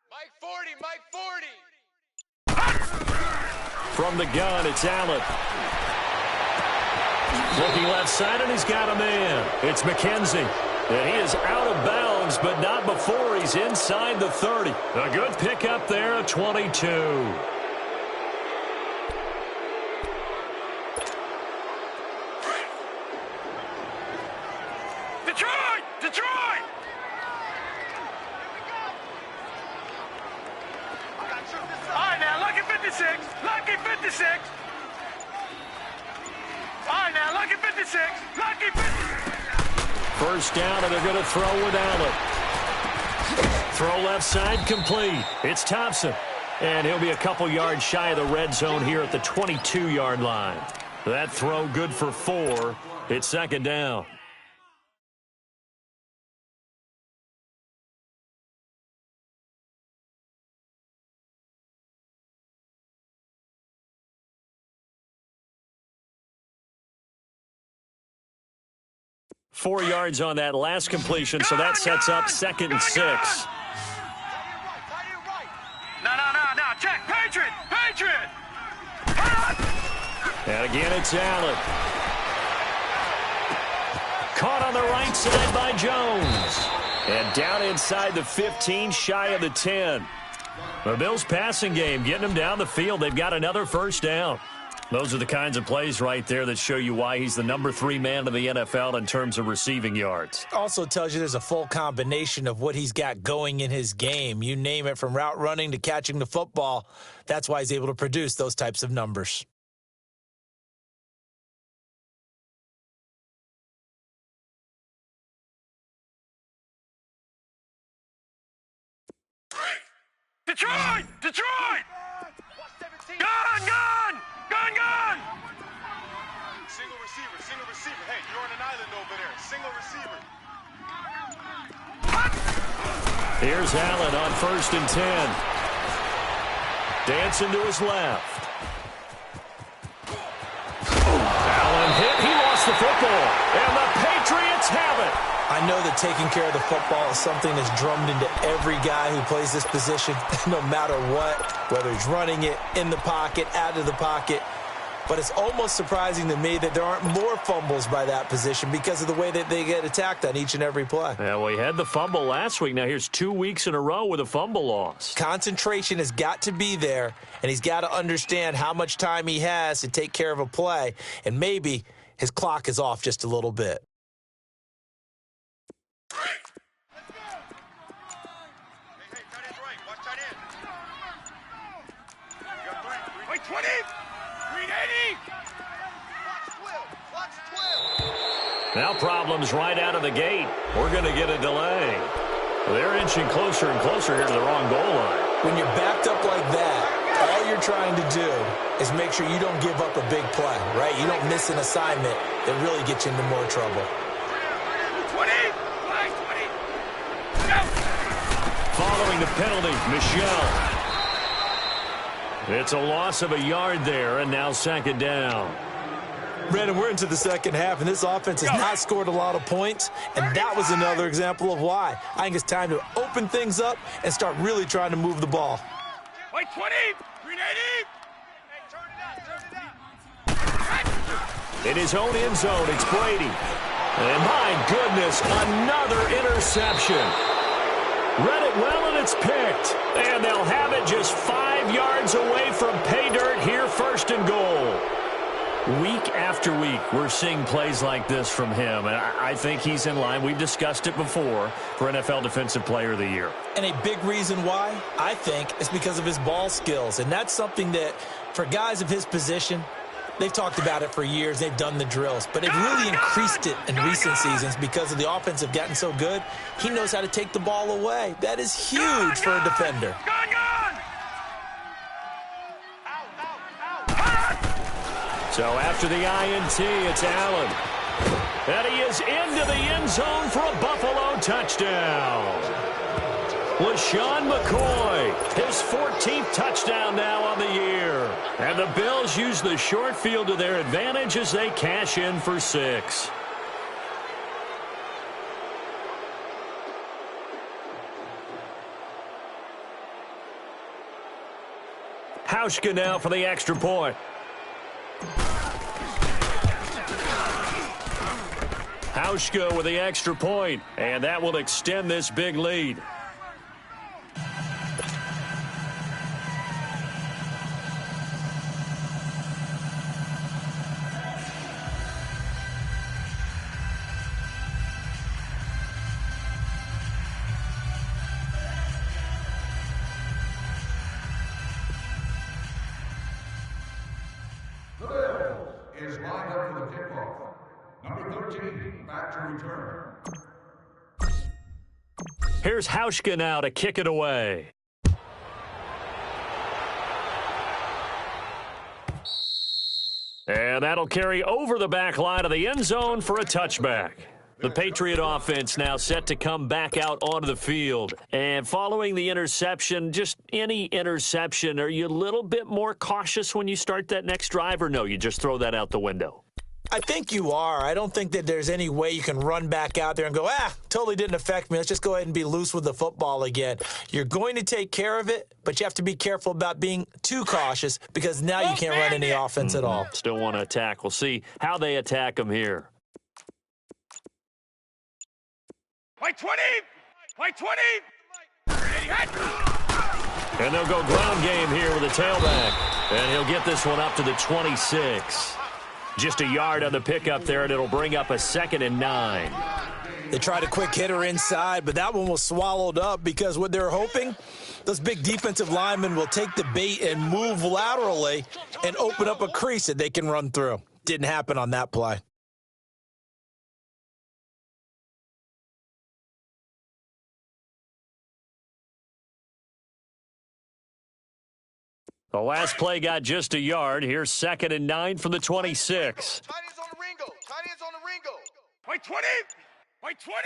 Mike 40, Mike 40. From the gun, it's Allen. Looking left side, and he's got a man. It's McKenzie. And he is out of bounds, but not before he's inside the 30. A good pickup there, a 22. Detroit, Detroit. All right, now, lucky 56. Lucky 56. All right, now, lucky 56. Lucky 56. First down, and they're going to throw with Allen. Throw left side, complete. It's Thompson. And he'll be a couple yards shy of the red zone here at the 22-yard line. That throw good for 4. It's second down. Four yards on that last completion, so that sets up second and 6. No. Check. Patriot. And again, it's Allen. Caught on the right side by Jones. And down inside the 15, shy of the 10. The Bills' passing game, getting them down the field. They've got another first down. Those are the kinds of plays right there that show you why he's the number 3 man in the NFL in terms of receiving yards. Also tells you there's a full combination of what he's got going in his game. You name it, from route running to catching the football. That's why he's able to produce those types of numbers. Detroit. Gone. Single receiver. Hey, you're on an island over there. Single receiver. Here's Allen on first and 10. Dancing to his left. Allen hit. He lost the football. And the Patriots have it. I know that taking care of the football is something that's drummed into every guy who plays this position, no matter what, whether he's running it, in the pocket, out of the pocket. But it's almost surprising to me that there aren't more fumbles by that position because of the way that they get attacked on each and every play. Yeah, well, he had the fumble last week. Now here's 2 weeks in a row with a fumble loss. Concentration has got to be there, and he's got to understand how much time he has to take care of a play, and maybe his clock is off just a little bit. Hey, tight end right. Watch tight end. You got 3. Wait, 20. 380. Watch 12. Now problems right out of the gate. We're going to get a delay. They're inching closer and closer here to the wrong goal line. When you're backed up like that, all you're trying to do is make sure you don't give up a big play, right? You don't miss an assignment that really gets you into more trouble. 20. Following the penalty, Michelle. It's a loss of a yard there, and now second down. Brandon, we're into the second half, and this offense has not scored a lot of points, and that was another example of why. I think it's time to open things up and start really trying to move the ball. Wait, 20. 380. In his own end zone, it's Brady. And my goodness, another interception. Read it well, and it's picked. And they'll have it just 5 yards away from pay dirt here, first and goal. Week after week, we're seeing plays like this from him, and I think he's in line. We've discussed it before for NFL Defensive Player of the Year. And a big reason why, I think, is because of his ball skills. And that's something that For guys of his position, they've talked about it for years. They've done the drills, but they've really increased it in recent seasons because of the offense have gotten so good. He knows how to take the ball away. That is huge for a defender. So after the INT, it's Allen. And he is into the end zone for a Buffalo touchdown. LaShawn McCoy, his 14th touchdown now on the year. And the Bills use the short field to their advantage as they cash in for 6. Hauschka now for the extra point. Hauschka with the extra point, and that will extend this big lead. The Bills is lined up for the kickoff. Number 13, back to return. Here's Hauschka now to kick it away. And that'll carry over the back line of the end zone for a touchback. The Patriot offense now set to come back out onto the field. And following the interception, just any interception, are you a little bit more cautious when you start that next drive, or no, you just throw that out the window? I think you are. I don't think that there's any way you can run back out there and go, totally didn't affect me. Let's just go ahead and be loose with the football again. You're going to take care of it, but you have to be careful about being too cautious because now you can't run any offense at all. Still want to attack. We'll see how they attack them here. Play 20! Play 20! And they'll go ground game here with a tailback. And he'll get this one up to the 26. Just a yard on the pickup there, and it'll bring up a 2nd and 9. They tried a quick hitter inside, but that one was swallowed up because what they're hoping, those big defensive linemen will take the bait and move laterally and open up a crease that they can run through. Didn't happen on that play. The last play got just a yard. Here's 2nd and 9 from the 26. Tight ends on the Ringo. Tight ends on the Ringo. Play 20! Play 20!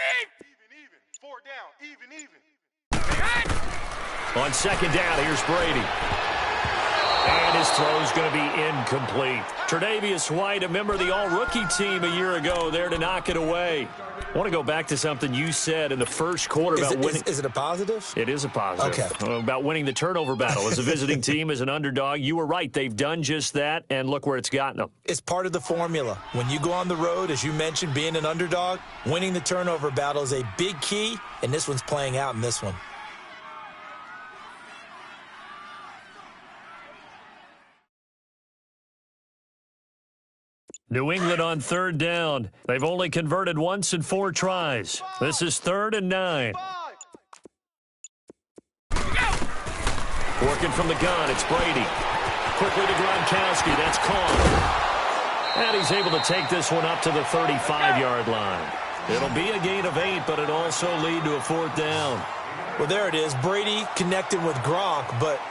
Even. 4 down. Even. On 2nd down, here's Brady. And his throw's going to be incomplete. Tre'Davious White, a member of the all-rookie team a year ago, there to knock it away. I want to go back to something you said in the first quarter about winning. Is it a positive? It is a positive. Okay. About winning the turnover battle. As a visiting team, as an underdog, you were right. They've done just that, and look where it's gotten them. It's part of the formula. When you go on the road, as you mentioned, being an underdog, winning the turnover battle is a big key, and this one's playing out in this one. New England on 3rd down. They've only converted once in 4 tries. This is 3rd and 9. Working from the gun, it's Brady. Quickly to Gronkowski, that's caught. And he's able to take this one up to the 35-yard line. It'll be a gain of 8, but it'll also lead to a 4th down. Well, there it is. Brady connected with Gronk, but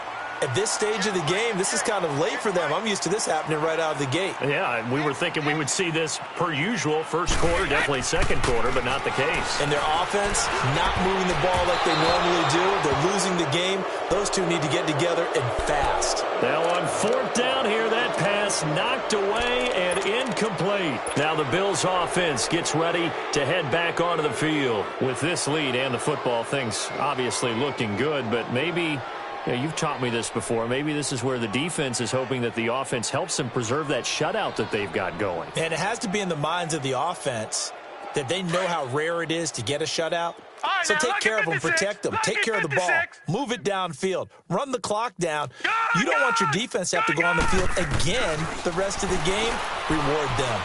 at this stage of the game, this is kind of late for them. I'm used to this happening right out of the gate. Yeah, we were thinking we would see this per usual. First quarter, definitely second quarter, but not the case. And their offense not moving the ball like they normally do. They're losing the game. Those two need to get together and fast. Now on 4th down here, that pass knocked away and incomplete. Now the Bills offense gets ready to head back onto the field. With this lead and the football, things obviously looking good, but maybe... Yeah, you've taught me this before. Maybe this is where the defense is hoping that the offense helps them preserve that shutout that they've got going. And it has to be in the minds of the offense that they know how rare it is to get a shutout. Right, so take care of them, protect them, take care of the ball, move it downfield, run the clock down. You don't want your defense to have to go on the field again the rest of the game. Reward them.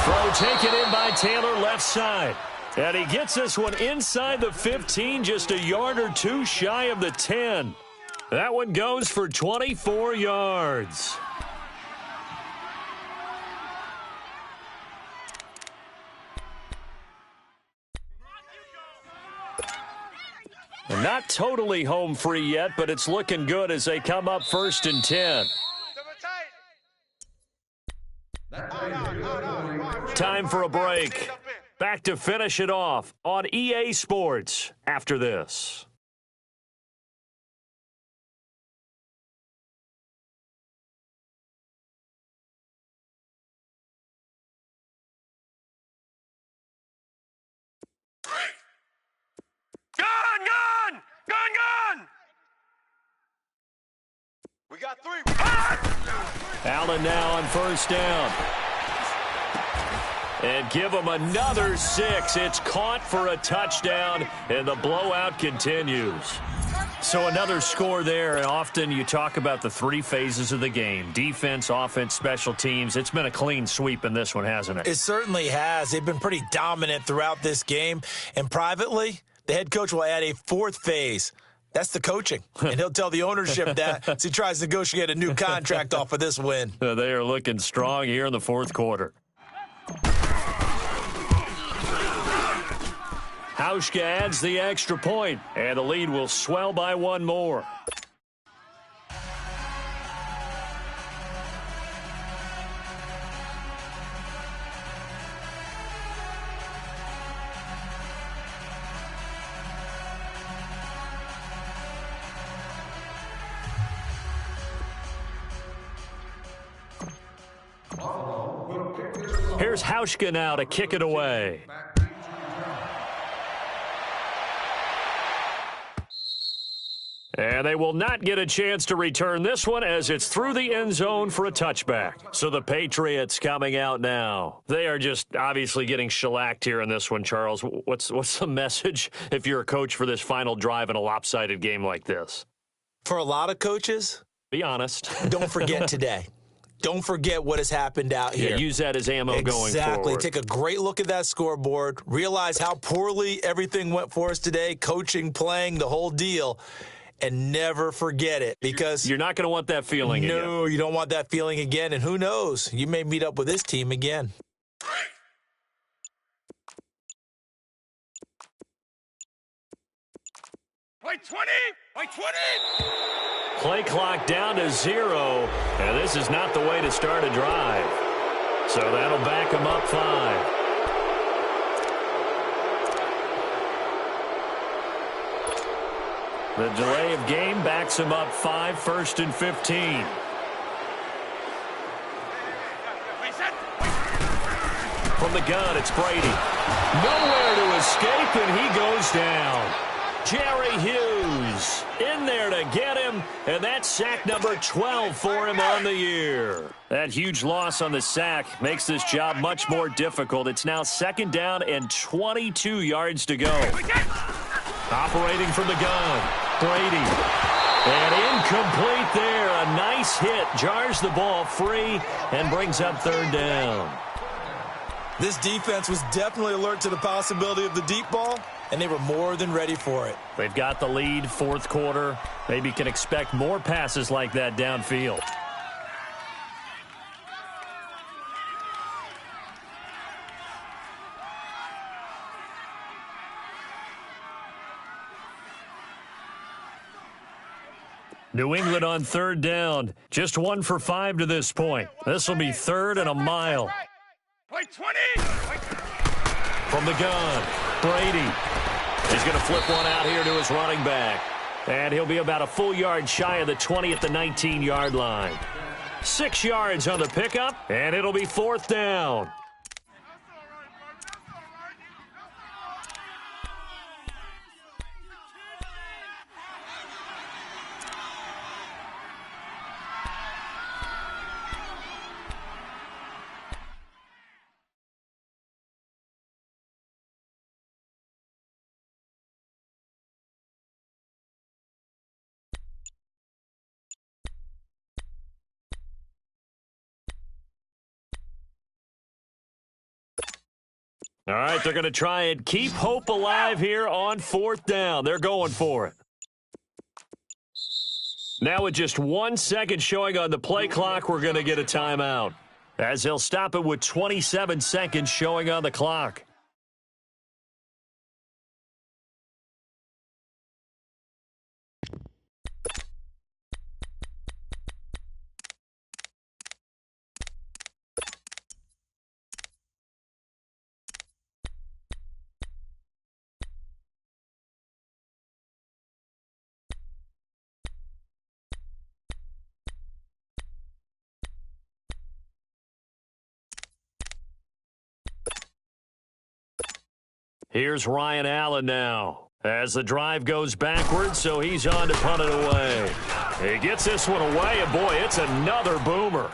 Throw taken in by Taylor left side. And he gets this one inside the 15, just a yard or two shy of the 10. That one goes for 24 yards. And not totally home free yet, but it's looking good as they come up 1st and 10. Time for a break. Back to finish it off on EA Sports after this. Gun! We got 3. Allen now on 1st down. And give him another 6. It's caught for a touchdown, and the blowout continues. So another score there, and often you talk about the 3 phases of the game. Defense, offense, special teams. It's been a clean sweep in this one, hasn't it? It certainly has. They've been pretty dominant throughout this game. And privately, the head coach will add a 4th phase. That's the coaching. And he'll tell the ownership that as he tries to negotiate a new contract off of this win. They are looking strong here in the 4th quarter. Hauschka adds the extra point, and the lead will swell by 1 more. Here's Hauschka now to kick it away. And they will not get a chance to return this one as it's through the end zone for a touchback. So the Patriots coming out now. They are just obviously getting shellacked here in this one, Charles. What's the message if you're a coach for this final drive in a lopsided game like this? For a lot of coaches, be honest. Don't forget today. Don't forget what has happened out here. Yeah, use that as ammo going forward. Exactly. Take a great look at that scoreboard. Realize how poorly everything went for us today, coaching, playing, the whole deal. And never forget it, because you're not going to want that feeling again. No, you don't want that feeling again. And who knows? You may meet up with this team again. Play 20! Play 20! Play clock down to 0. And this is not the way to start a drive. So that'll back them up 5. The delay of game backs him up 5, 1st and 15. From the gun, it's Brady. Nowhere to escape, and he goes down. Jerry Hughes in there to get him, and that's sack number 12 for him on the year. That huge loss on the sack makes this job much more difficult. It's now 2nd down and 22 yards to go. Operating from the gun, Brady. And incomplete there. A nice hit. Jars the ball free and brings up 3rd down. This defense was definitely alert to the possibility of the deep ball, and they were more than ready for it. They've got the lead, 4th quarter. Maybe can expect more passes like that downfield. New England on 3rd down. Just 1 for 5 to this point. This will be 3rd and a mile. Play 20! From the gun, Brady. He's going to flip one out here to his running back. And he'll be about a full yard shy of the 20 at the 19-yard line. 6 yards on the pickup, and it'll be 4th down. All right, they're going to try and keep hope alive here on 4th down. They're going for it. Now with just 1 second showing on the play clock, we're going to get a timeout, as he'll stop it with 27 seconds showing on the clock. Here's Ryan Allen now as the drive goes backwards, so he's on to punt it away. He gets this one away, and boy, it's another boomer.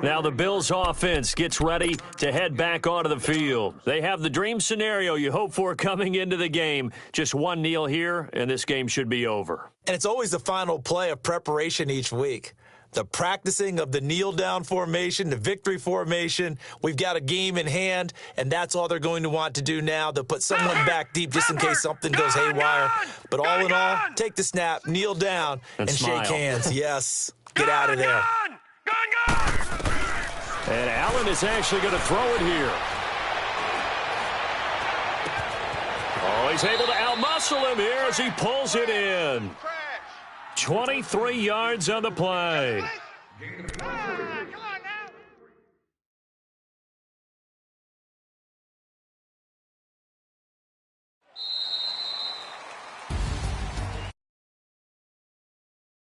Now the Bills offense gets ready to head back onto the field. They have the dream scenario you hope for coming into the game. Just one kneel here, and this game should be over. And it's always the final play of preparation each week. The practicing of the kneel-down formation, the victory formation. We've got a game in hand, and that's all they're going to want to do now. They'll put someone back deep just in case something goes haywire. But all in all, take the snap, kneel down, and shake hands. Yes, get out of there. And Allen is actually going to throw it here. Oh, he's able to outmuscle him here as he pulls it in. 23 yards on the play.